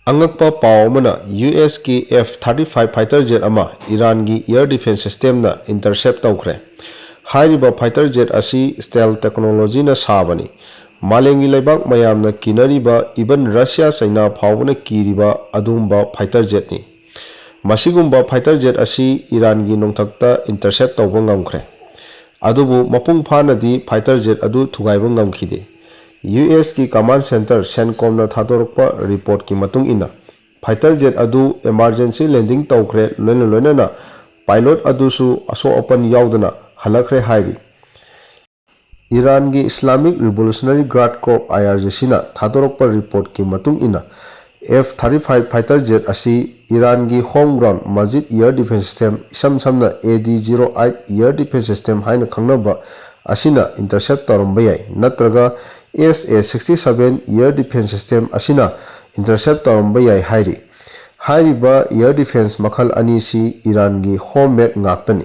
Angakpa paw amana US ki F-35 fighter jet ama Iran gi air defense system na intercept tawkhre. Hairiba fighter jet asi stealth technology na sabani. Malengi leibak mayamna kinariba even Russia China phawbana kiriba adumba fighter jet ni. Masigumba fighter jet asi Iran gi nongthakta intercept tawba ngamkhre. Adubu mapung phanadi fighter jet adu thugaiba ngamkhide. US ki command center CENTCOM na thadorokpa report ki matung ina fighter jet adu emergency landing tawkhre loina na pilot adu su aso open yaudana halakre hairi. Iran gi Islamic Revolutionary Guard Corps IRGC na thadorokpa report ki matung ina F-35 fighter jet asi Iran gi home ground Majid air defense system isam samna AD-08 air defense system haina khangnaba asina intercept taramba yai natraga SA-67 air defense system asina intercept taramba yai hairi. Hairiba air defense makhal ani si Iran gi homemade ngaktani.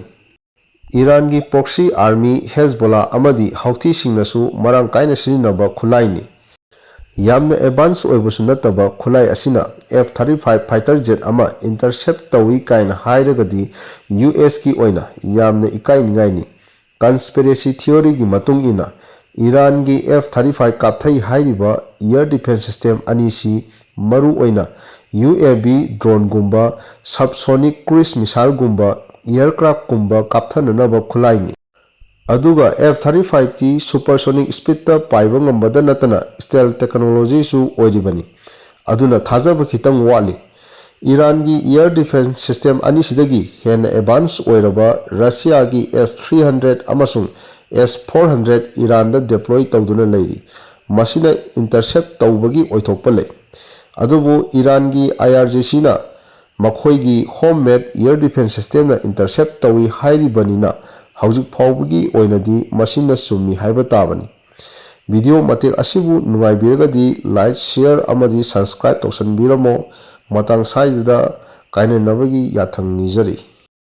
Iran gi proxy army Hezbollah amadi Houthi singnasu marang kaina sininaba khulai ni. Yamna advance oibusu nataba khulai asina F-35 fighter jet ama intercept tawi kaina hairagadi US ki oina yamna ikai ningai ni. Conspiracy theory gi matung ina Iran gi F-35 kapthai hairiba air defense system anisi maru oina UAV drone gumba subsonic cruise missile gumba aircraft gumba kapthananaba khulai ni. Aduga F-35 ti supersonic speed ta paiba ngambada natana stealth technology su oiribani. Aduna thajaba khitang wali. Iran gi air defense system anisidagi hena advance oiraba Russia gi S-300 amasung S-400 Iran da deploy tawduna leiri. Masina intercept tawbagi oithokpa lei. Adubu Iran gi IRGC na makhoi gi homemade air defense system na intercept tawi hairibani na haujuk phawbagi oinadi masina summi haiba tabani. Video matek asibu nungaibiragadi like, share amadi subscribe tawsanbiramo matang saidada kainanabagi yathang nijari.